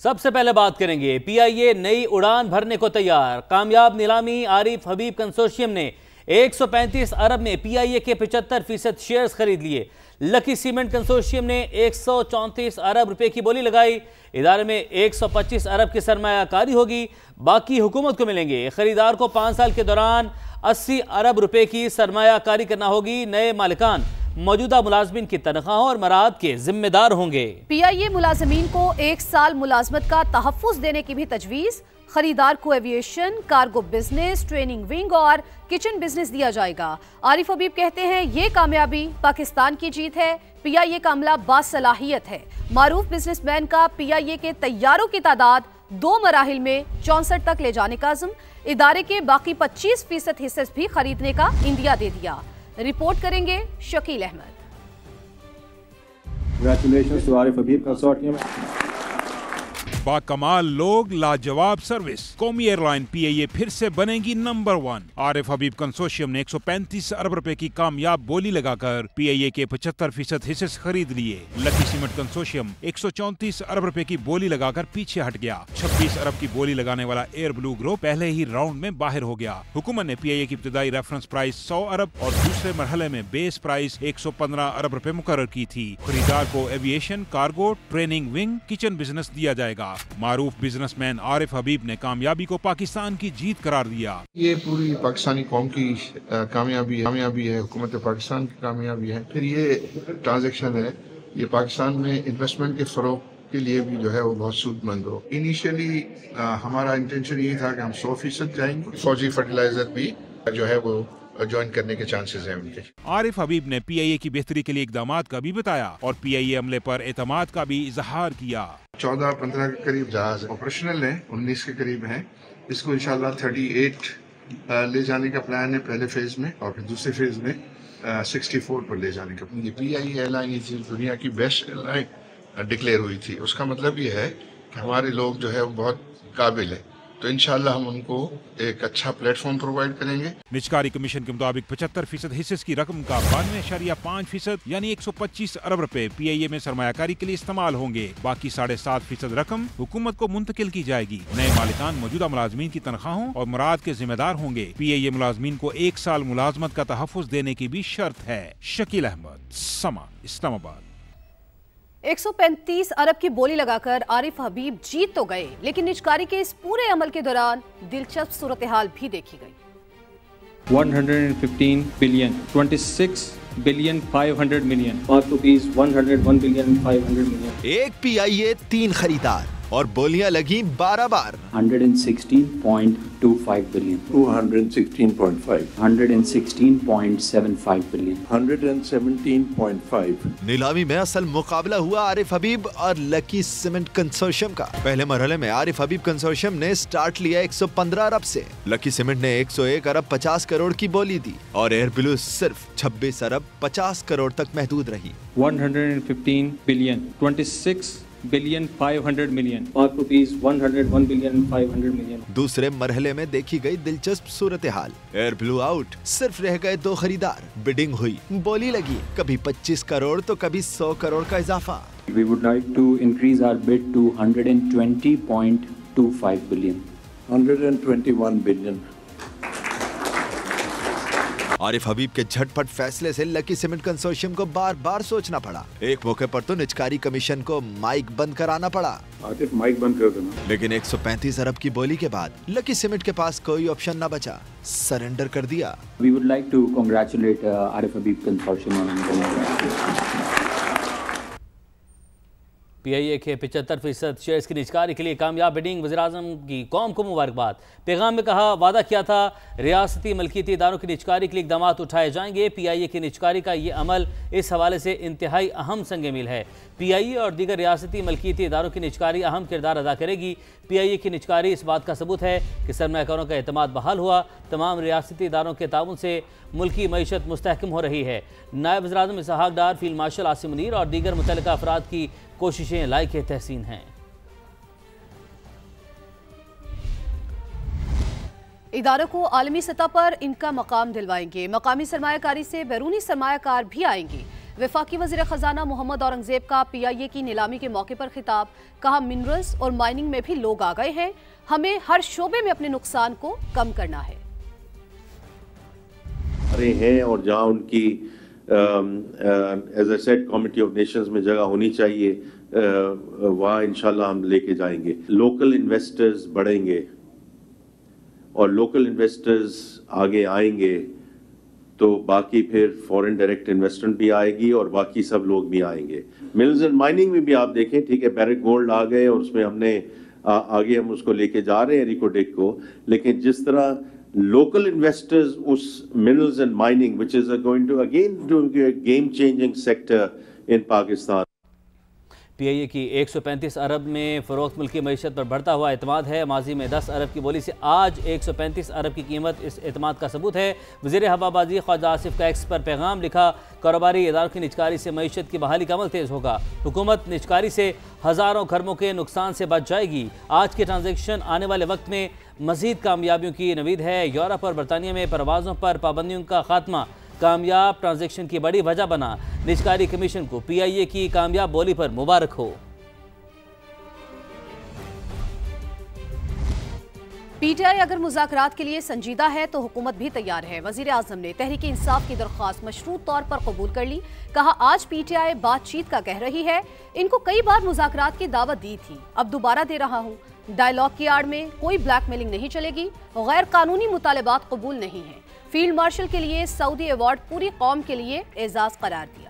सबसे पहले बात करेंगे पीआईए नई उड़ान भरने को तैयार। कामयाब नीलामी आरिफ हबीब कंसोर्शियम ने 135 अरब में पीआईए के 75% शेयर्स खरीद लिए। लकी सीमेंट कंसोर्शियम ने 134 अरब रुपए की बोली लगाई। इदारे में 125 अरब की सरमायाकारी होगी, बाकी हुकूमत को मिलेंगे। खरीदार को 5 साल के दौरान 80 अरब रुपए की सरमायाकारी करना होगी। नए मालिकान मौजूदा मुलाजमीन की तनख्वाहों और मराद के जिम्मेदार होंगे। पीआईए मुलाजमीन को 1 साल मुलाजमत का तहफ्फुज देने की भी तजवीज़। खरीदार को aviation, cargo business, training wing और किचन बिजनेस दिया जाएगा। आरिफ हबीब कहते हैं ये कामयाबी पाकिस्तान की जीत है। पीआईए का अमला बासलाहियत है। मारूफ बिजनेसमैन का पीआईए के तैयारों की तादाद 2 मराहिल में 64 तक ले जाने का अज़्म। इदारे के बाकी 25% हिस्से भी खरीदने का इंदिया दे दिया। रिपोर्ट करेंगे Shakeel Ahmad. Congratulations to Arif Habib Consortium. बाकमाल लोग, लाजवाब सर्विस। कौमी एयरलाइन पीआईए फिर से बनेगी नंबर 1। आरिफ हबीब कंसोर्शियम ने 135 अरब रुपए की कामयाब बोली लगाकर पीआईए के 75% हिस्से खरीद लिए। लकी सीमेंट कंसोर्शियम 134 अरब रुपए की बोली लगाकर पीछे हट गया। 26 अरब की बोली लगाने वाला एयर ब्लू ग्रुप पहले ही राउंड में बाहर हो गया। हुकूमत ने पीआईए की इब्तिदाई रेफरेंस प्राइस 100 अरब और दूसरे मरहले में बेस प्राइस 115 अरब रुपए मुकर्रर की थी। खरीदार को aviation, cargo, training wing, kitchen business दिया जाएगा। मारूफ बिजनेसमैन आरिफ हबीब ने कामयाबी को पाकिस्तान की जीत करार दिया। ये पूरी पाकिस्तानी कौम की कामयाबी है, हुकूमत पाकिस्तान की कामयाबी है। फिर ये ट्रांजैक्शन है, ये पाकिस्तान में इन्वेस्टमेंट के फरोग के लिए भी जो है वो बहुत सूदमंद हो। इनिशियली हमारा इंटेंशन ये था कि हम 100% जाएंगे। फौजी फर्टिलाइजर भी जो है वो ज्वाइन करने के चांसेस हैं उनके। आरिफ हबीब ने पीआईए की बेहतरी के लिए इकदामात का भी बताया और पीआईए अमले पर एतमाद का भी इजहार किया। 14-15 के करीब जहाज ऑपरेशनल है, 19 के करीब हैं। इसको इंशाल्लाह 38 ले जाने का प्लान है पहले फेज में, और फिर दूसरे फेज में 64 पर ले जाने का। ये पीआईए एयरलाइन दुनिया की बेस्ट एयरलाइन डिक्लेयर हुई थी। उसका मतलब ये है कि हमारे लोग जो है वो बहुत काबिल है, तो इंशाल्लाह हम उनको एक अच्छा प्लेटफॉर्म प्रोवाइड करेंगे। निजकारी कमीशन के मुताबिक 75% हिस्से की रकम का 92.5% यानी 125 अरब रुपए पीआईए में सरमायाकारी के लिए इस्तेमाल होंगे। बाकी 7.5% रकम हुकूमत को मुंतकिल की जाएगी। नए मालिकान मौजूदा मुलाजमीन की तनख्वाहों और मराद के जिम्मेदार होंगे। पीआईए मुलाजमीन को 1 साल मुलाजमत का तहफ्फुज देने की भी शर्त है। शकील अहमद, समा, इस्लामाबाद। 135 अरब की बोली लगाकर आरिफ हबीब जीत तो गए, लेकिन निजकारी के इस पूरे अमल के दौरान दिलचस्प सूरत हाल भी देखी गई। 115 billion, 26 billion 500 million, rupees 101 billion 500 million. एक पीआईए 3 खरीदार और बोलियां लगी 12 बार। 116.25 billion, 216.5, 116.75 billion, 117.5. नीलामी में असल मुकाबला हुआ आरिफ हबीब और लकी सीमेंट कंसोर्शियम का। पहले मरहले में आरिफ हबीब कंसोर्शियम ने स्टार्ट लिया 115 अरब से। लकी सीमेंट ने 101 अरब 50 करोड़ की बोली दी और एयर ब्लू सिर्फ 26 अरब 50 करोड़ तक महदूद रही। 115 billion, 26 billion 500 million, rupees 101 billion 500 million. दूसरे मरहले में देखी गई दिलचस्प सूरत हाल। एयर ब्लू आउट, सिर्फ रह गए 2 खरीदार। बिडिंग हुई, बोली लगी, कभी 25 करोड़ तो कभी 100 करोड़ का इजाफा। We would like to increase our bid to 120.25 billion. 121 billion. Arif हबीब के झटपट फैसले से लकी सीमेंट कंसोर्शियम को बार बार सोचना पड़ा। एक मौके पर तो निजकारी कमीशन को माइक बंद कराना पड़ा। आतिफ माइक बंद कर देना। लेकिन 135 अरब की बोली के बाद लकी सीमेंट के पास कोई ऑप्शन न बचा, सरेंडर कर दिया। We would like to congratulate Arif Habib Consortium on PIA के 75% शेयर्स की निजकारी के लिए कामयाब बिडिंग। वज़ीर-ए-आज़म की कौम को मुबारकबाद। पैगाम में कहा, वादा किया था रियासती मलकियती इदारों की निजकारी के लिए इक़दामात उठाए जाएंगे। पीआईए की निजकारी का ये अमल इस हवाले से इंतहाई अहम संग मील है। पीआईए और दीगर रियासती मलकियती इदारों की निजकारी अहम किरदार अदा करेगी। पीआईए की निजकारी इस बात का सबूत है कि सरमायाकारों का एतमाद बहाल हुआ। तमाम रियासती इदारों के ताउन से मुल्की मईशत मुस्तहकम हो रही है। नायब वज़ीर-ए-आज़म इसहाक डार, फील्ड मार्शल आसिम मुनीर और दीगर मुतल्लिका अफराद की कोशिशें लायक तहसीन हैं। इदारों को आलमी सतह पर इनका मकाम दिलवाएंगे। मकामी सरमायाकारी से बैरूनी सरमायाकार भी आएंगे। वफाकी वज़ीर ख़जाना मोहम्मद औरंगजेब का PIA की नीलामी के मौके पर खिताब। कहा, मिनरल्स और माइनिंग में भी लोग आ गए हैं, हमें हर शोबे में अपने नुकसान को कम करना है। हैं और जहां उनकी as I said committee of nations में जगह होनी चाहिए, वहाँ इंशाल्लाह हम लेके जाएंगे। लोकल इन्वेस्टर्स बढ़ेंगे और लोकल इन्वेस्टर्स आगे आएंगे तो बाकी फिर फॉरेन डायरेक्ट इन्वेस्टमेंट भी आएगी और बाकी सब लोग भी आएंगे। मिल्स एंड माइनिंग में भी आप देखें, ठीक है, बैरेट गोल्ड आ गए और उसमें हमने आगे हम उसको लेके जा रहे हैं रिकोडेक को, लेकिन जिस तरह लोकल इन्वेस्टर्स उस minerals and mining which is going to again do game changing sector in Pakistan. PIA की 135 अरब में फ़रोख्त मुल्की मईशत पर बढ़ता हुआ एतमाद है। माजी में 10 अरब की बोली से आज 135 अरब की कीमत इस एतमाद का सबूत है। वज़ीर हवाबाजी ख्वाजा आसिफ का एक्स पर पैगाम लिखा, कारोबारी इदारों की निजकारी से मईशत की बहाली का अमल तेज़ होगा। हुकूमत निजकारी से हज़ारों घरों के नुकसान से बच जाएगी। आज के ट्रांजेक्शन आने वाले वक्त में मज़ीद कामयाबियों की नवीद है। यूरोप और बरतानिया में परवाज़ों पर पाबंदियों का खात्मा कामयाब ट्रांजैक्शन की बड़ी वजह बना। निजकारी कमीशन को PIA की कामयाब बोली पर मुबारक हो। PTI अगर मुज़ाकरात के लिए संजीदा है तो हुकूमत भी तैयार है। वज़ीर आज़म ने तहरीक इंसाफ की दरख्वास्त मशरूत तौर पर कबूल कर ली। कहा, आज PTI बातचीत का कह रही है, इनको कई बार मुज़ाकरात की दावत दी थी, अब दोबारा दे रहा हूँ। डायलॉग की आड़ में कोई ब्लैकमेलिंग नहीं चलेगी, गैर कानूनी मुतालबात कबूल नहीं है। फील्ड मार्शल के लिए सऊदी अवार्ड पूरी कौम के लिए एजाज करार दिया।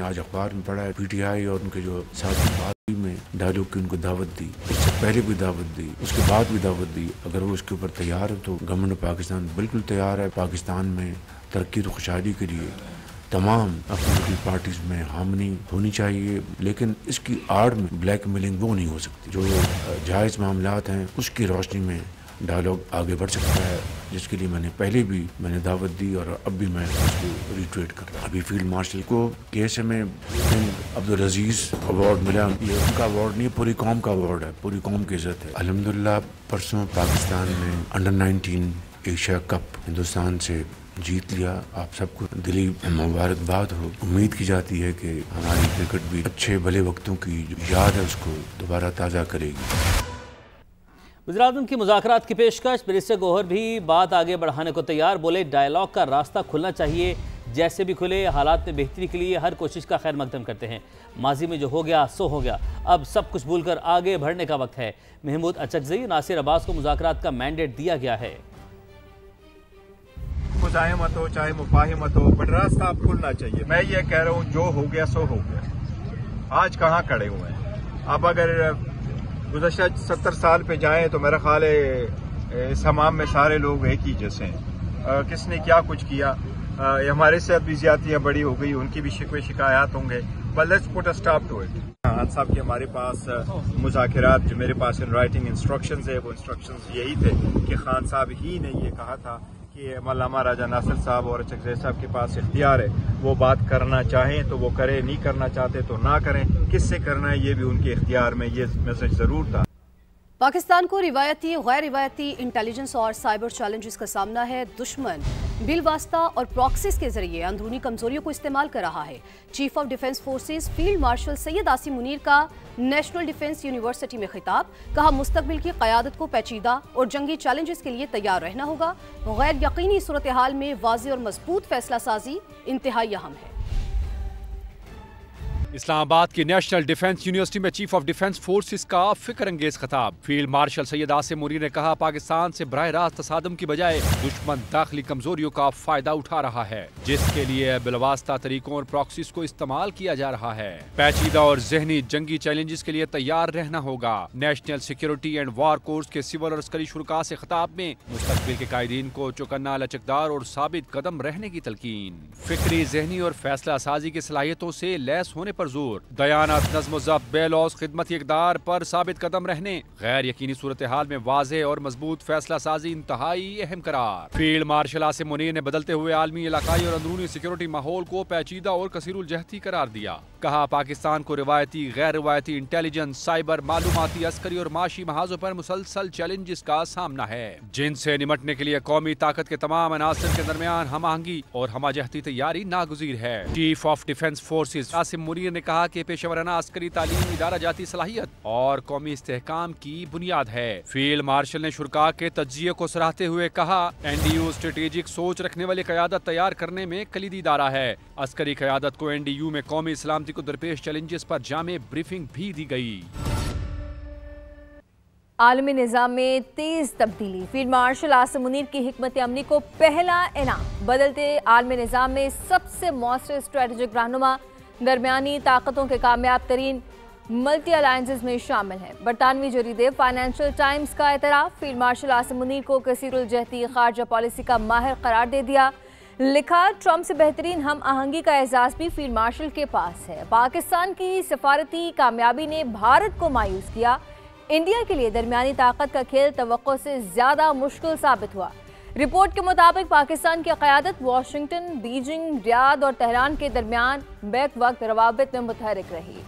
आज अखबार में पढ़ा है PTI और उनके जो साथी में डायलॉग की उनको दावत दी, उससे पहले भी दावत दी, उसके बाद भी दावत दी। अगर वो उसके ऊपर तैयार है तो गवर्नमेंट पाकिस्तान बिल्कुल तैयार है। पाकिस्तान में तरक्की और खुशहाली के लिए तमाम अपनी पार्टीज में हामनी होनी चाहिए, लेकिन इसकी आड़ में ब्लैकमेलिंग वो नहीं हो सकती। जो जायज़ मामलात हैं उसकी रोशनी में डायलॉग आगे बढ़ सकता है, जिसके लिए मैंने दावत दी और अब भी मैं उसको रिट्रेट कर रहा हूँ। अभी फील्ड मार्शल को KSM में अब्दुल अजीज अवार्ड मिला। ये उनका अवार्ड नहीं, पूरी कौम का अवार्ड है, पूरी कौम की इज्जत है। अल्हम्दुलिल्लाह परसों पाकिस्तान में अंडर-19 एशिया कप हिंदुस्तान से जीत लिया। आप सबको दिली मुबारकबाद हो। उम्मीद की जाती है कि हमारी क्रिकेट भी अच्छे भले वक्तों की जो याद है उसको दोबारा ताज़ा करेगी। वज़ीर-ए-आज़म की मुज़ाकरात की पेशकश। बैरिस्टर गौहर भी बात आगे बढ़ाने को तैयार। बोले, डायलॉग का रास्ता खुलना चाहिए, जैसे भी खुले। हालात में बेहतरी के लिए हर कोशिश का खैर मकदम करते हैं। माजी में जो हो गया सो हो गया, अब सब कुछ भूलकर आगे बढ़ने का वक्त है। महमूद अचकज़ई, नासिर अब्बास को मुज़ाकरात का मैंडेट दिया गया है। मुज़ाहिमत हो चाहे मुफाहिमत हो, बट रास्ता अब खुलना चाहिए। मैं ये कह रहा हूँ, जो हो गया सो हो गया। आज कहाँ खड़े हुए हैं? अब अगर गुज़श्ता 70 साल पे जाएं तो मेरा ख्याल है इस हमाम में सारे लोग एक ही जैसे हैं। किसने क्या कुछ किया, हमारे से अब भी ज्यादतियाँ बड़ी हो गई, उनकी भी शिकवे शिकायत होंगे। But let's put a stop to it. Khan Sahab के हमारे पास मुज़ाकरात, जो मेरे पास इन राइटिंग इंस्ट्रक्शंस है, वो इंस्ट्रक्शंस यही थे कि खान साहब ही ने ये कहा था कि मौलाना राजा नासिर साहब और अचकज़ई साहब के पास इख्तियार है, वो बात करना चाहें तो वो करें, नहीं करना चाहते तो ना करें। किससे करना है ये भी उनके इख्तियार में, ये मैसेज जरूर था। पाकिस्तान को रिवायती, गैर रिवायती इंटेलिजेंस और साइबर चैलेंजेस का सामना है। दुश्मन बिलवास्ता और प्रॉक्सीज के जरिए अंदरूनी कमजोरियों को इस्तेमाल कर रहा है। Chief of defence forces field marshal Syed Asim Munir का नेशनल डिफेंस यूनिवर्सिटी में खिताब। कहा, मुस्तकबिल की क़यादत को पेचीदा और जंगी चैलेंजेस के लिए तैयार रहना होगा। गैर यकीनी सूरत हाल में वाज़े और मजबूत फैसला साजी इंतहाई अहम है। इस्लामाबाद की नेशनल डिफेंस यूनिवर्सिटी में चीफ ऑफ डिफेंस फोर्सेस का फिक्र अंगेज खिताब। फील्ड मार्शल सैयद आसिम मुनीर ने कहा, पाकिस्तान से बराह रास्त तसादम की बजाय दुश्मन दाखिली कमजोरियों का फायदा उठा रहा है, जिसके लिए बिलवास्ता तरीकों और प्रॉक्सीज को इस्तेमाल किया जा रहा है। पेचीदा और जहनी जंगी चैलेंजेस के लिए तैयार रहना होगा। National security and war course के सिविल और अस्करी शुरा से खिताब में मुस्तकबिल के कायदीन को चौकन्ना, लचकदार और साबित कदम रहने की तलकीन। फिक्री, जहनी और फैसला साजी की सलाहियतों से लैस होने पर जोर। दयानत, नज़्म ज़ब्त, बेलौस, खिदमती इक़दार पर साबित कदम रहने। गैर यकीनी सूरत हाल में वाज़े और मजबूत फैसला साजी इंतहाई अहम करार। फील्ड मार्शल आसिम मुनीर ने बदलते हुए आलमी, इलाकाई और अंदरूनी सिक्योरिटी माहौल को पेचीदा और कसीरुल जहती करार दिया। कहा पाकिस्तान को रिवायती, गैर रिवायती इंटेलिजेंस, साइबर, मालूमाती, अस्करी और माशी महाजों पर मुसलसल चैलेंजेस का सामना है, जिनसे निपटने के लिए कौमी ताकत के तमाम अनासर के दरमियान हम आहंगी और हमाजहती तैयारी नागुज़ीर है। Chief of defence forces Asim Munir ने कहा कि पेशेवराना अस्करी तालीम इदारा जाती सलाहियत और कौमी इस्तेहकाम की बुनियाद है। फील्ड मार्शल ने शुरा के तज्जिये को सराहते हुए कहा, NDU स्ट्रेटेजिक सोच रखने वाली क़यादत तैयार करने में कलीदी इदारा है। अस्करी क़यादत को NDU में कौमी सलामती को दरपेश चैलेंजेस पर जामे ब्रीफिंग भी दी गई। आलमी निज़ाम में तेज तब्दीली, फील्ड मार्शल आसिम मुनीर की हिकमत अमली को पहला इनाम। बदलते आलमी निज़ाम में सबसे मौसर स्ट्रेटेजिक रहनुमा दरमियानी ताकतों के कामयाब तरीन मल्टी अलायंसेस में शामिल है। बरतानवी जरीदे फाइनेंशियल टाइम्स का एतराफ़, फील्ड मार्शल आसिम मुनीर को कसीरुल जहती खारजा पॉलिसी का माहिर करार दे दिया। लिखा, ट्रंप से बेहतरीन हम आहंगी का एजाज़ भी फील्ड मार्शल के पास है। पाकिस्तान की सफारती कामयाबी ने भारत को मायूस किया। इंडिया के लिए दरमियानी ताकत का खेल तवक्को से ज़्यादा मुश्किल साबित हुआ। रिपोर्ट के मुताबिक पाकिस्तान की क़यादत वाशिंगटन, बीजिंग, रियाद और तेहरान के दरमियान बैक वक्त रवाबित में मुतहरिक रही।